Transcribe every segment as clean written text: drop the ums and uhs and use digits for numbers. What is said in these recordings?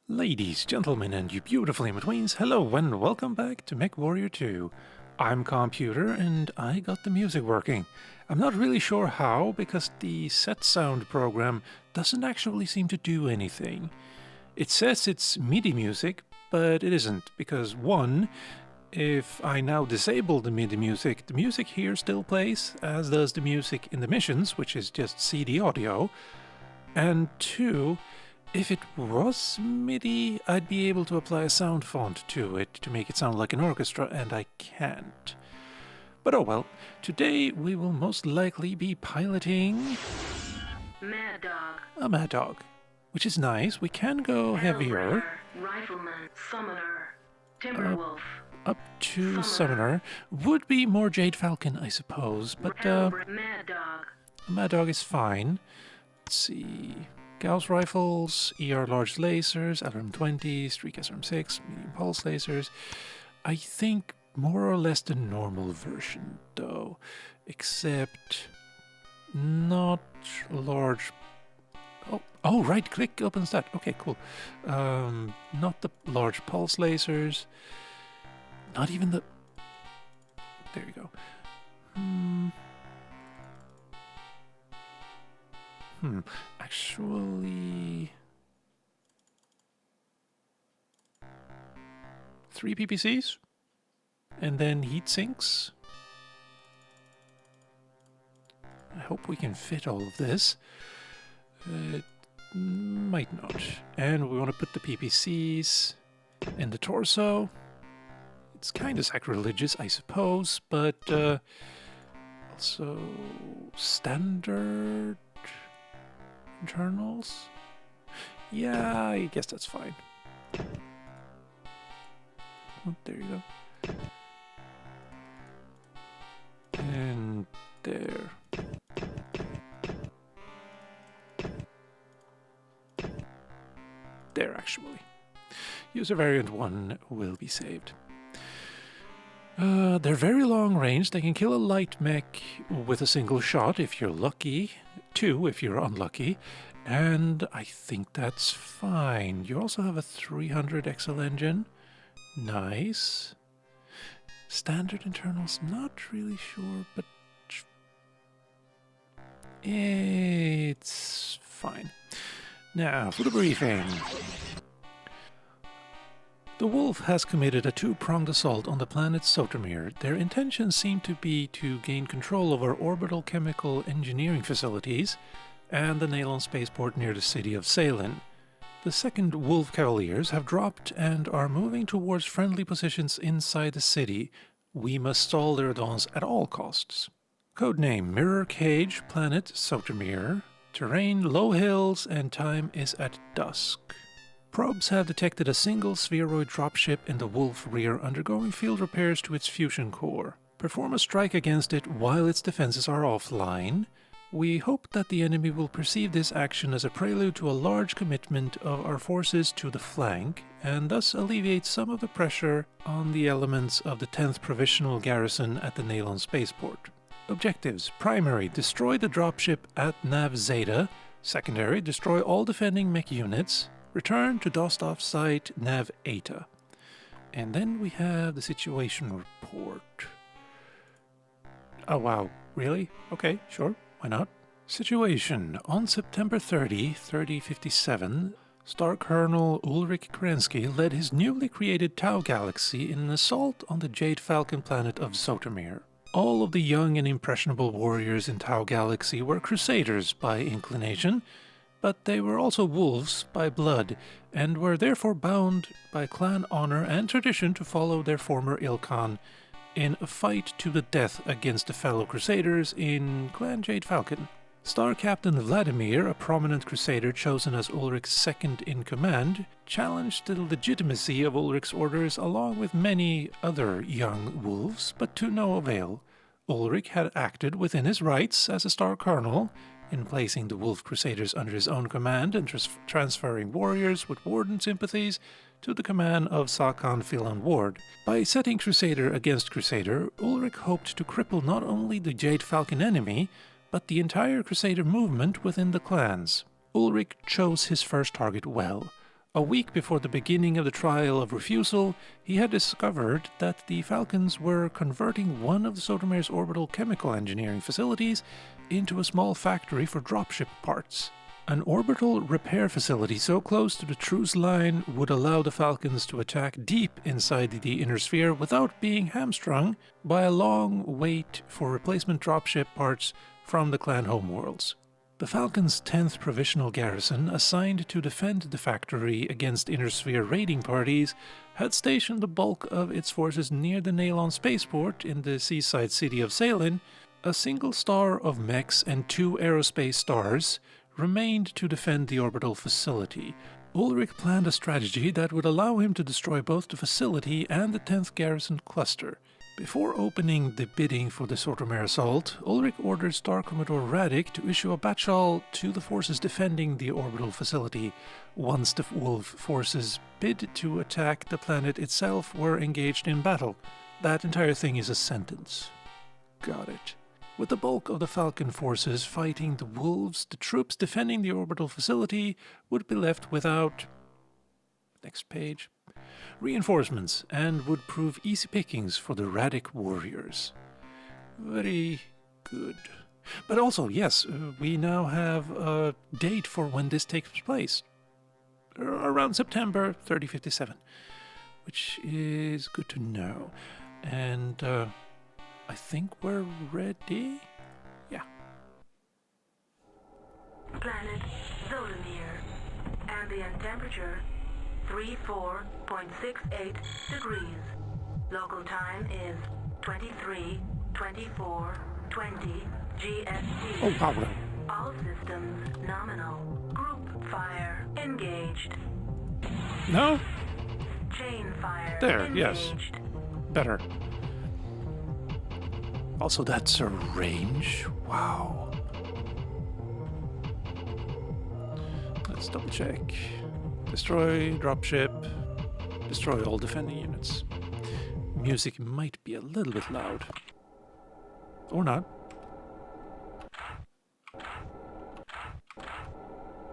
Ladies, gentlemen, and you beautiful in-betweens, hello and welcome back to MechWarrior 2. I'm Calmputer and I got the music working. I'm not really sure how, because the set sound program doesn't actually seem to do anything. It says it's MIDI music, but it isn't, because one, if I now disable the MIDI music, the music here still plays, as does the music in the missions, which is just CD audio. And two, if it was MIDI, I'd be able to apply a sound font to it to make it sound like an orchestra, and I can't. But oh well, today we will most likely be piloting Mad Dog. a Mad Dog, which is nice. We can go heavier, Rifleman, Summoner, Timberwolf. up to Summoner. Would be more Jade Falcon, I suppose, but Mad Dog. Mad Dog is fine. Let's see. Gauss rifles, ER large lasers, LRM-20s, Streak SRM-6, medium pulse lasers. I think more or less the normal version, though, except not large. Oh, right click opens that. Okay, cool. Not the large pulse lasers. Not even the. There you go. Actually, 3 PPCs, and then heat sinks. I hope we can fit all of this. It might not. And we want to put the PPCs in the torso. It's kind of sacrilegious, I suppose, but also standard internals? Yeah, I guess that's fine. Oh, there you go. And there. There, actually. User variant 1 will be saved. They're very long range. They can kill a light mech with a single shot if you're lucky, 2 if you're unlucky, and I think that's fine. You also have a 300 XL engine. Nice. Standard internals, not really sure, but it's fine. Now, for the briefing. The Wolf has committed a two-pronged assault on the planet Sotermere. Their intentions seem to be to gain control over orbital chemical engineering facilities and the Nalon spaceport near the city of Salin. The second Wolf Cavaliers have dropped and are moving towards friendly positions inside the city. We must stall their advance at all costs. Codename Mirror Cage, planet Sotermere. Terrain low hills and time is at dusk. Probes have detected a single spheroid dropship in the Wolf rear undergoing field repairs to its fusion core. Perform a strike against it while its defenses are offline. We hope that the enemy will perceive this action as a prelude to a large commitment of our forces to the flank, and thus alleviate some of the pressure on the elements of the 10th Provisional Garrison at the Nalon spaceport. Objectives: Primary, destroy the dropship at Nav Zeta. Secondary, destroy all defending mech units. Return to Dostov site Nav Eta. And then we have the situation report. Oh wow, really? Okay, sure, why not? Situation. On September 30, 3057, Star Colonel Ulrich Kerensky led his newly created Tau Galaxy in an assault on the Jade Falcon planet of Sotermere. All of the young and impressionable warriors in Tau Galaxy were Crusaders by inclination, but they were also wolves by blood, and were therefore bound by clan honor and tradition to follow their former Ilkhan in a fight to the death against the fellow Crusaders in Clan Jade Falcon. Star Captain Vladimir, a prominent Crusader chosen as Ulrich's second-in-command, challenged the legitimacy of Ulrich's orders along with many other young wolves, but to no avail. Ulrich had acted within his rights as a Star Colonel, in placing the Wolf Crusaders under his own command and transferring warriors with Warden sympathies to the command of Sakan Philan Ward. By setting Crusader against Crusader, Ulrich hoped to cripple not only the Jade Falcon enemy, but the entire Crusader movement within the clans. Ulrich chose his first target well, A week before the beginning of the trial of refusal, he had discovered that the Falcons were converting one of the Sotomayor's orbital chemical engineering facilities into a small factory for dropship parts. An orbital repair facility so close to the truce line would allow the Falcons to attack deep inside the inner sphere without being hamstrung by a long wait for replacement dropship parts from the clan homeworlds. The Falcons' 10th Provisional Garrison, assigned to defend the factory against Inner Sphere raiding parties, had stationed the bulk of its forces near the Nalon spaceport in the seaside city of Salin. A single star of mechs and 2 aerospace stars remained to defend the orbital facility. Ulrich planned a strategy that would allow him to destroy both the facility and the 10th Garrison cluster. Before opening the bidding for the Sotomayor assault, Ulrich ordered Star Commodore Radic to issue a batchall to the forces defending the orbital facility. Once the Wolf forces bid to attack the planet itself were engaged in battle. That entire thing is a sentence. Got it. With the bulk of the Falcon forces fighting the Wolves, the troops defending the orbital facility would be left without... Next page. Reinforcements, and would prove easy pickings for the Radic warriors. Very good. But also, yes, we now have a date for when this takes place. Around September 3057, which is good to know. And I think we're ready? Yeah. Planet Zotomir. Ambient temperature 34.68 degrees. Local time is 23:24:20 GST. Oh, wow. All systems nominal. Group fire engaged. No? Chain fire There, engaged. yes. Better. Also, that's a range. Wow. Let's double check. Destroy, dropship, destroy all defending units. Music might be a little bit loud. Or not.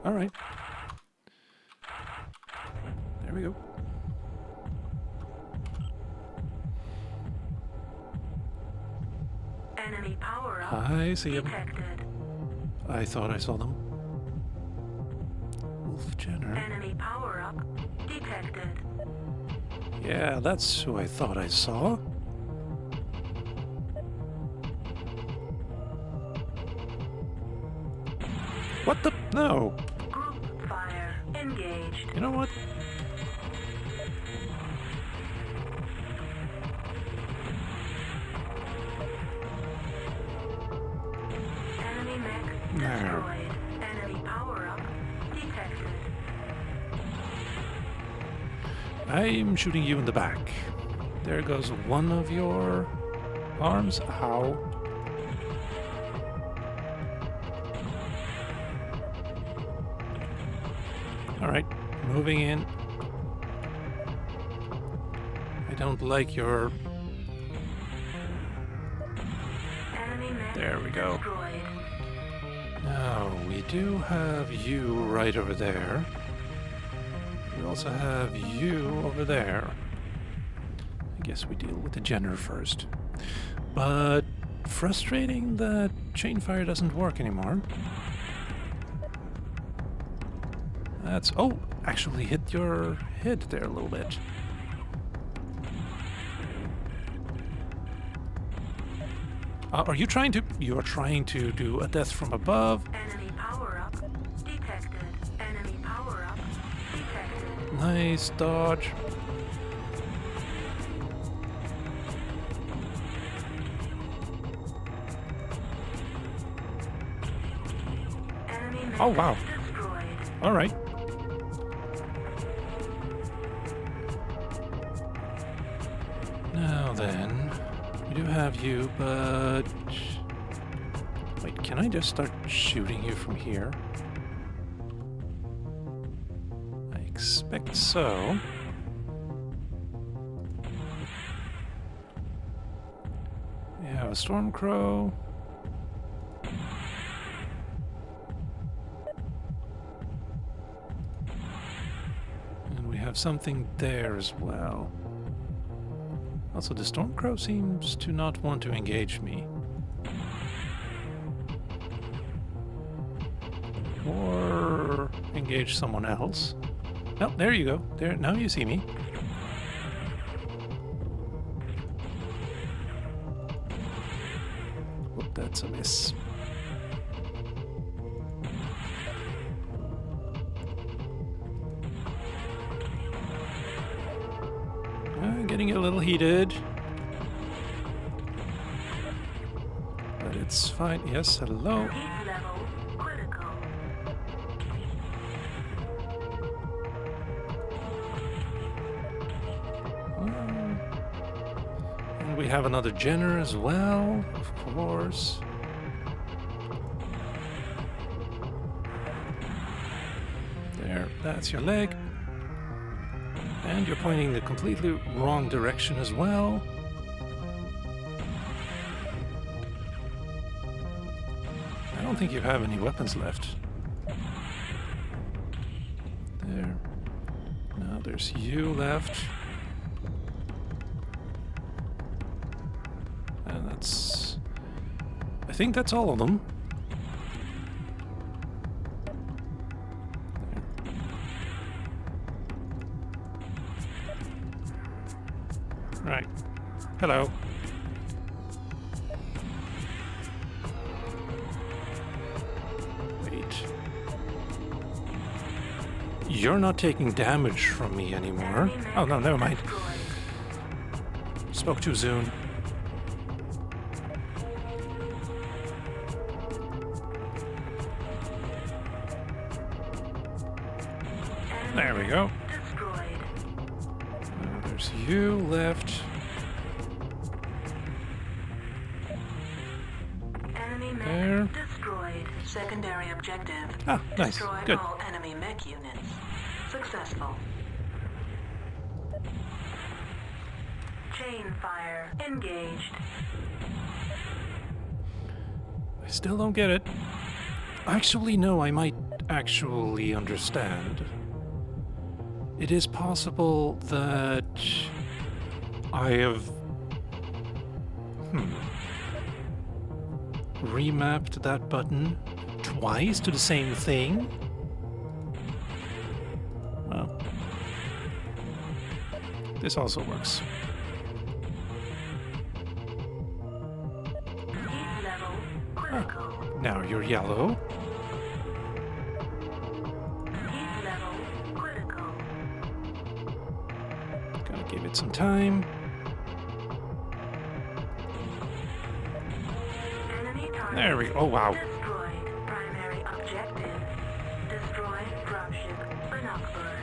Alright. There we go. Enemy power up I see him. detected. I thought I saw them. Wolf Jenner. Enemy power up detected. Yeah, that's who I thought I saw. What the? No. Group fire engaged. You know what? Enemy mech No. destroyed. Enemy power up detected. I'm shooting you in the back. There goes one of your arms. Ow. Alright, moving in. I don't like your... Enemy mech There we go. destroyed. Now, we do have you right over there. We also have you over there. I guess we deal with the Jenner first. But frustrating that chain fire doesn't work anymore. That's... Oh, actually hit your head there a little bit. Are you trying to... You are trying to do a death from above. Enemy power up detected. Enemy power up detected. Nice dodge. Enemy mech Oh, wow. destroyed. All right. Now then, we do have you, but... Wait, can I just start shooting you from here? I expect so. We have a Stormcrow. have something there as well. Also, the Stormcrow seems to not want to engage me. Or engage someone else. Oh, there you go. There, now you see me. Whoop, that's a miss. Getting a little heated. But it's fine. Yes, hello. Heat level critical. And we have another Jenner as well, of course. There, that's your leg. And you're pointing the completely wrong direction as well. I don't think you have any weapons left. There. Now there's you left. And that's... I think that's all of them. Right. Hello. Wait. You're not taking damage from me anymore. Oh, no, never mind. Spoke too soon. There we go. There's you left. Enemy mech There. destroyed. Secondary objective. Ah, nice. Destroy Good. all enemy mech units. Successful. Chain fire engaged. I still don't get it. Actually, no, I might actually understand. It is possible that I have remapped that button twice to the same thing. Well, this also works. Heat level critical. Now you're yellow. Heat level critical. Gotta give it some time. Enemy target. There we go. Oh, wow. Destroyed. Primary objective. Destroy dropship binocular.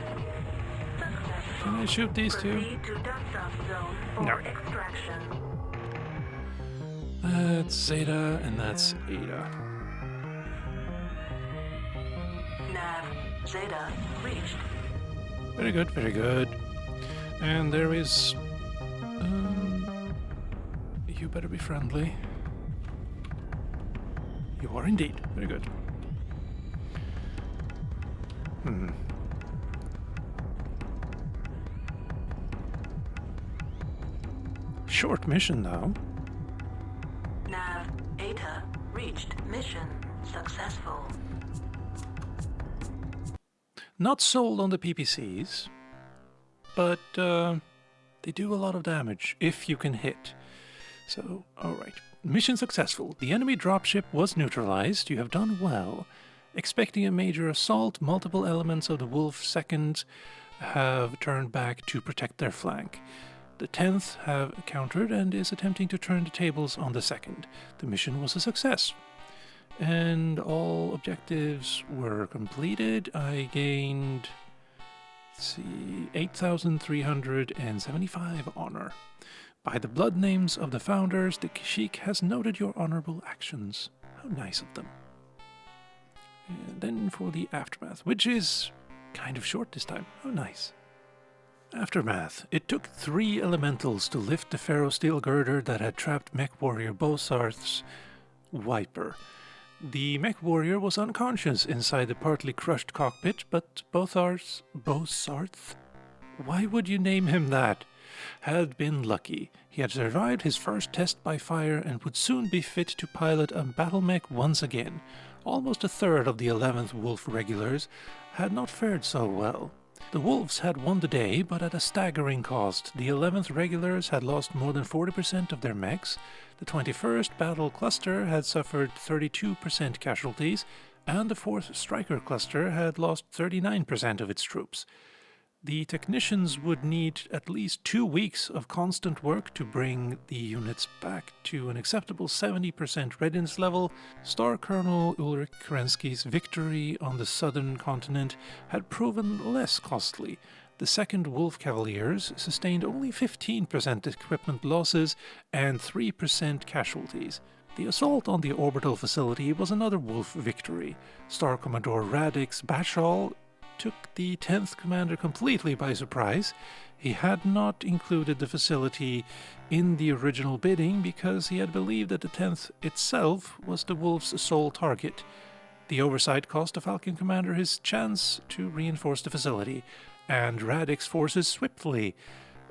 Successful. Can I shoot these two? Proceed to dust-off zone for No. extraction. That's Zeta and that's Ada. Nav Zeta reached. Very good, very good. And there is... you better be friendly. You are indeed. Very good. Short mission, though. Nav Eta reached. Mission successful. Not sold on the PPCs, but they do a lot of damage if you can hit. So, alright. Mission successful. The enemy dropship was neutralized. You have done well. Expecting a major assault, multiple elements of the Wolf 2nd have turned back to protect their flank. The 10th have countered and is attempting to turn the tables on the 2nd. The mission was a success. And all objectives were completed. I gained, let's see, 8,375 honor. By the blood names of the founders, the Sheik has noted your honorable actions. How nice of them. And then for the aftermath, which is kind of short this time. How nice. Aftermath. It took 3 elementals to lift the ferrosteel girder that had trapped MechWarrior Bosarth's Viper. The MechWarrior was unconscious inside the partly crushed cockpit, but Bosarth Why would you name him that? Had been lucky. He had survived his first test by fire and would soon be fit to pilot a Battletech once again. Almost a third of the 11th Wolf regulars had not fared so well. The Wolves had won the day, but at a staggering cost. The 11th regulars had lost more than 40% of their mechs, the 21st Battle Cluster had suffered 32% casualties, and the 4th Striker Cluster had lost 39% of its troops. The technicians would need at least 2 weeks of constant work to bring the units back to an acceptable 70% readiness level. Star Colonel Ulrich Kerensky's victory on the southern continent had proven less costly. The 2nd Wolf Cavaliers sustained only 15% equipment losses and 3% casualties. The assault on the orbital facility was another Wolf victory. Star Commodore Radix Bashal took the 10th commander completely by surprise. He had not included the facility in the original bidding because he had believed that the 10th itself was the Wolf's sole target. The oversight cost the Falcon commander his chance to reinforce the facility, and Radix forces swiftly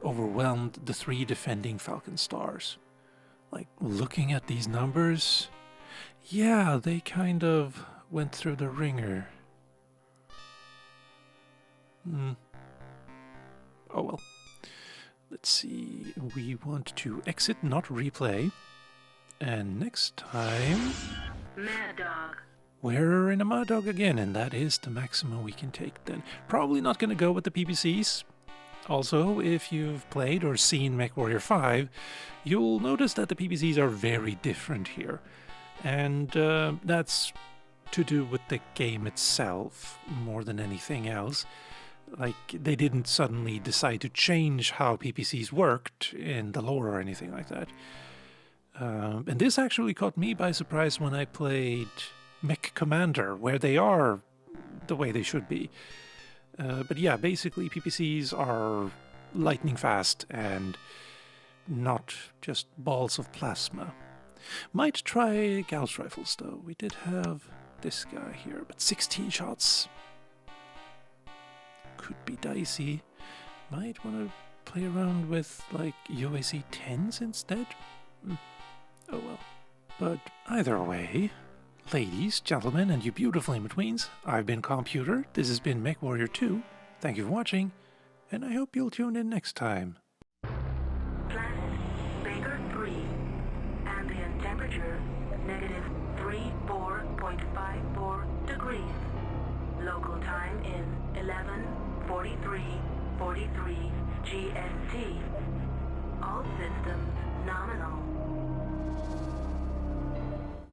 overwhelmed the 3 defending Falcon stars. Like, looking at these numbers, yeah, they kind of went through the ringer. Oh well. Let's see, we want to exit, not replay. And next time... Mad Dog. We're in a Mad Dog again, and that is the maximum we can take then. Probably not going to go with the PPCs. Also, if you've played or seen MechWarrior 5, you'll notice that the PPCs are very different here. And that's to do with the game itself more than anything else. Like, they didn't suddenly decide to change how PPCs worked in the lore or anything like that. And this actually caught me by surprise when I played Mech Commander, where they are the way they should be. But yeah, basically PPCs are lightning fast and not just balls of plasma. Might try Gauss rifles though. We did have this guy here, but 16 shots could be dicey. Might want to play around with like UAC 10s instead. Oh well. But either way, ladies, gentlemen, and you beautiful in-betweens, I've been Calmputer, this has been MechWarrior 2, thank you for watching, and I hope you'll tune in next time. Planet Baker 3. Ambient temperature negative 34.54 degrees. Local time in 11:43:43 GST. All systems nominal.